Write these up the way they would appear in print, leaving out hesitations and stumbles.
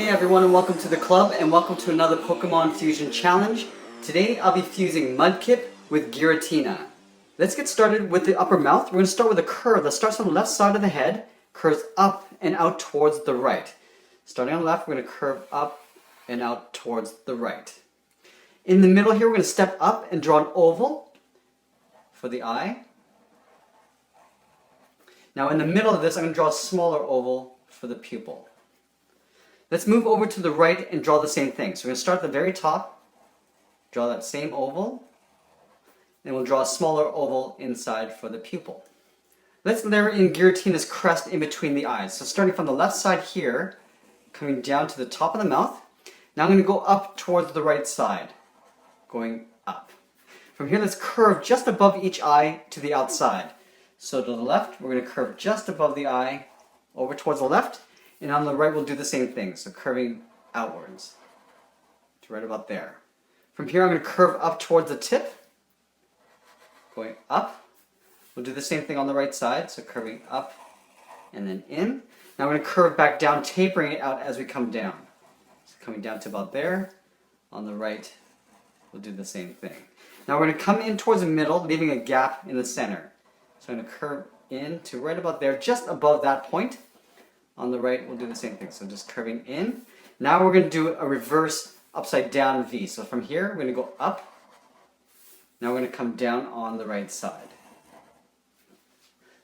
Hey everyone, and welcome to the club, and welcome to another Pokemon Fusion Challenge. Today I'll be fusing Mudkip with Giratina. Let's get started with the upper mouth. We're going to start with a curve that starts on the left side of the head, curves up and out towards the right. Starting on the left, we're going to curve up and out towards the right. In the middle here, we're going to step up and draw an oval for the eye. Now in the middle of this, I'm going to draw a smaller oval for the pupil. Let's move over to the right and draw the same thing. So we're going to start at the very top, draw that same oval, and we'll draw a smaller oval inside for the pupil. Let's layer in Giratina's crest in between the eyes. So starting from the left side here, coming down to the top of the mouth. Now I'm going to go up towards the right side, going up. From here, let's curve just above each eye to the outside. So to the left, we're going to curve just above the eye, over towards the left. And on the right, we'll do the same thing, so curving outwards to right about there. From here, I'm going to curve up towards the tip, going up. We'll do the same thing on the right side, so curving up and then in. Now we're going to curve back down, tapering it out as we come down. So coming down to about there. On the right, we'll do the same thing. Now we're going to come in towards the middle, leaving a gap in the center. So I'm going to curve in to right about there, just above that point. On the right, we'll do the same thing. So just curving in. Now we're going to do a reverse upside down V. So from here, we're going to go up. Now we're going to come down on the right side.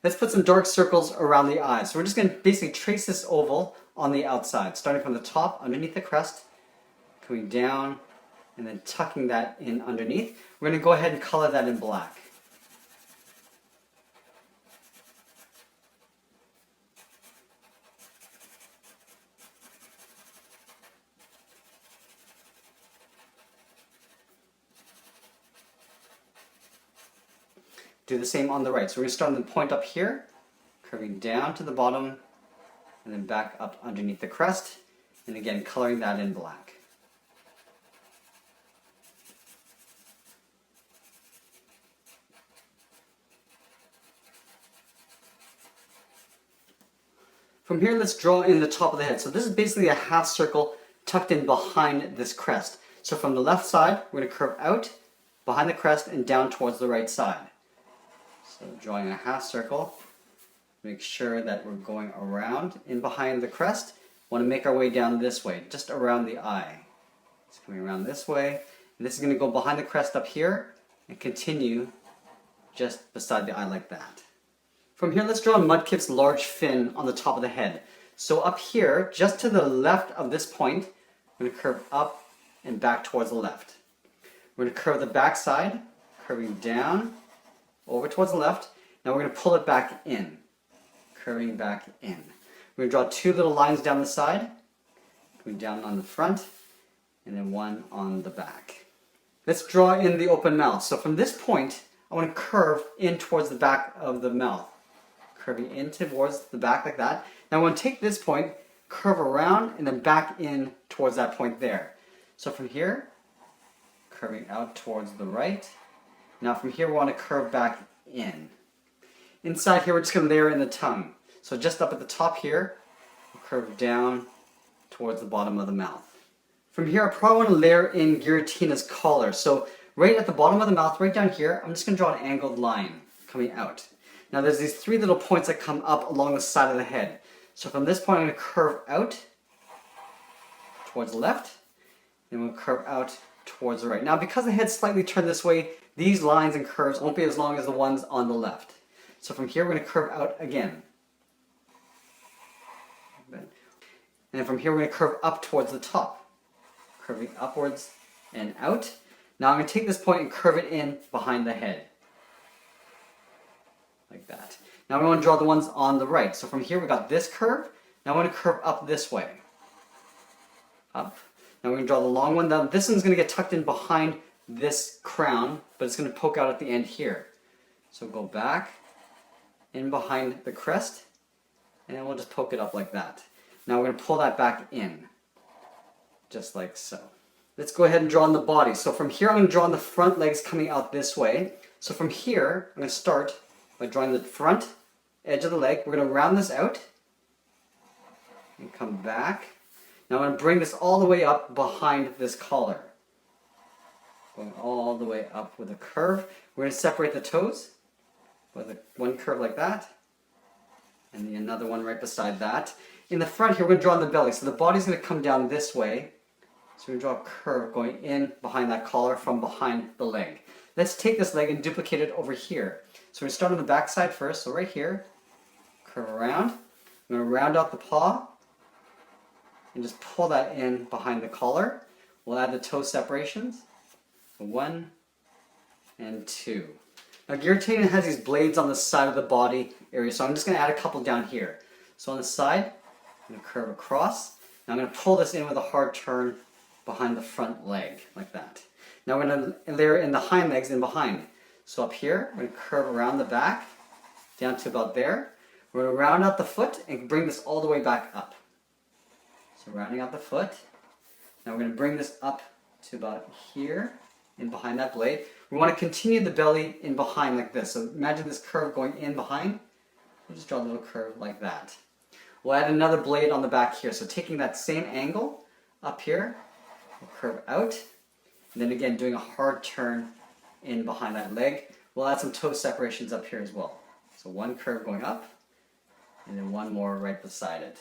Let's put some dark circles around the eyes. So we're just going to basically trace this oval on the outside, starting from the top, underneath the crest, coming down, and then tucking that in underneath. We're going to go ahead and color that in black. Do the same on the right. So we're going to start on the point up here, curving down to the bottom, and then back up underneath the crest, and again coloring that in black. From here, let's draw in the top of the head. So this is basically a half circle tucked in behind this crest. So from the left side, we're going to curve out behind the crest and down towards the right side. So drawing a half circle, make sure that we're going around in behind the crest. Want to make our way down this way, just around the eye. It's coming around this way, and this is going to go behind the crest up here and continue just beside the eye like that. From here, let's draw Mudkip's large fin on the top of the head. So up here, just to the left of this point, we're going to curve up and back towards the left. We're going to curve the back side, curving down, over towards the left. Now we're going to pull it back in, curving back in. We're going to draw two little lines down the side, going down on the front, and then one on the back. Let's draw in the open mouth. So from this point, I want to curve in towards the back of the mouth, curving in towards the back like that. Now I want to take this point, curve around, and then back in towards that point there. So from here, curving out towards the right. Now from here we want to curve back in. Inside here we're just going to layer in the tongue. So just up at the top here, we'll curve down towards the bottom of the mouth. From here I probably want to layer in Giratina's collar. So right at the bottom of the mouth, right down here, I'm just going to draw an angled line coming out. Now there's these three little points that come up along the side of the head. So from this point I'm going to curve out towards the left, and we'll curve out towards the right. Now because the head's slightly turned this way, these lines and curves won't be as long as the ones on the left. So from here we're going to curve out again. And then from here we're going to curve up towards the top. Curving upwards and out. Now I'm going to take this point and curve it in behind the head. Like that. Now we want to draw the ones on the right. So from here we got this curve. Now I want to curve up this way. Up. Now we're going to draw the long one. Now this one's going to get tucked in behind this crown, but it's going to poke out at the end here. So go back, in behind the crest, and then we'll just poke it up like that. Now we're going to pull that back in, just like so. Let's go ahead and draw on the body. So from here I'm going to draw on the front legs coming out this way. So from here, I'm going to start by drawing the front edge of the leg. We're going to round this out and come back. Now I'm going to bring this all the way up behind this collar. Going all the way up with a curve. We're going to separate the toes with one curve like that. And another one right beside that. In the front here, we're going to draw on the belly. So the body's going to come down this way. So we're going to draw a curve going in behind that collar from behind the leg. Let's take this leg and duplicate it over here. So we're going to start on the back side first. So right here, curve around. I'm going to round out the paw and just pull that in behind the collar. We'll add the toe separations. 1 and 2. Now Giratina has these blades on the side of the body area, so I'm just going to add a couple down here. So on the side, I'm going to curve across. Now I'm going to pull this in with a hard turn behind the front leg, like that. Now we're going to layer in the hind legs in behind. So up here, we're going to curve around the back, down to about there. We're going to round out the foot and bring this all the way back up. So rounding out the foot. Now we're going to bring this up to about here, in behind that blade. We want to continue the belly in behind like this. So imagine this curve going in behind. We'll just draw a little curve like that. We'll add another blade on the back here. So taking that same angle up here, we'll curve out. And then again, doing a hard turn in behind that leg. We'll add some toe separations up here as well. So one curve going up, and then one more right beside it.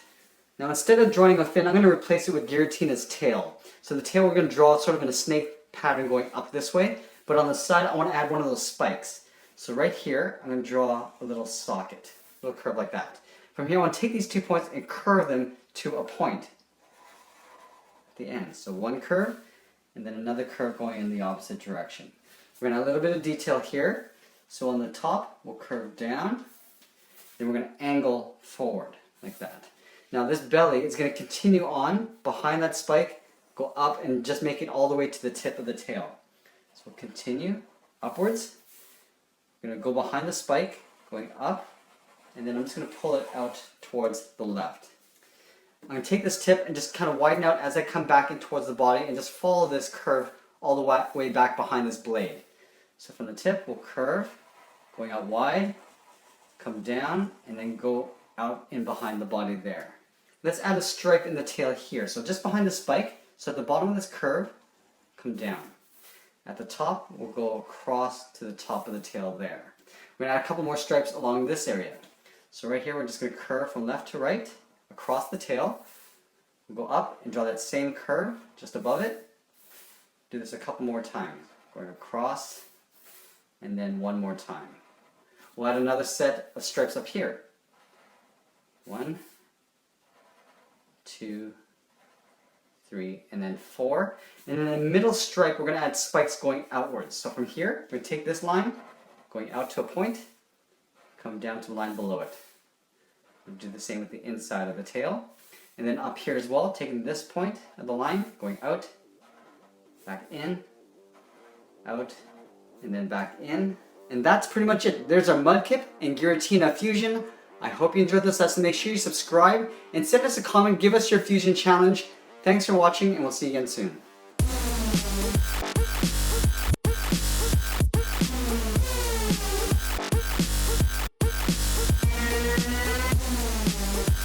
Now instead of drawing a fin, I'm going to replace it with Giratina's tail. So the tail we're going to draw sort of in a snake pattern going up this way, but on the side I want to add one of those spikes. So right here, I'm going to draw a little socket, a little curve like that. From here I want to take these 2 points and curve them to a point at the end. So one curve, and then another curve going in the opposite direction. We're going to add a little bit of detail here. So on the top, we'll curve down, then we're going to angle forward, like that. Now this belly is going to continue on behind that spike, go up and just make it all the way to the tip of the tail. So we'll continue upwards. We're going to go behind the spike, going up, and then I'm just going to pull it out towards the left. I'm going to take this tip and just kind of widen out as I come back in towards the body and just follow this curve all the way back behind this blade. So from the tip, we'll curve, going out wide, come down, and then go out in behind the body there. Let's add a stripe in the tail here. So just behind the spike, so at the bottom of this curve, come down. At the top, we'll go across to the top of the tail there. We're going to add a couple more stripes along this area. So right here, we're just going to curve from left to right, across the tail. We'll go up and draw that same curve just above it. Do this a couple more times. Going across, and then one more time. We'll add another set of stripes up here. 1, 2, 3, and then 4. And in the middle stripe, we're going to add spikes going outwards. So from here, we're going to take this line, going out to a point, come down to the line below it. We'll do the same with the inside of the tail. And then up here as well, taking this point of the line, going out, back in, out, and then back in. And that's pretty much it. There's our Mudkip and Giratina fusion. I hope you enjoyed this lesson. Make sure you subscribe and send us a comment. Give us your fusion challenge. Thanks for watching, and we'll see you again soon.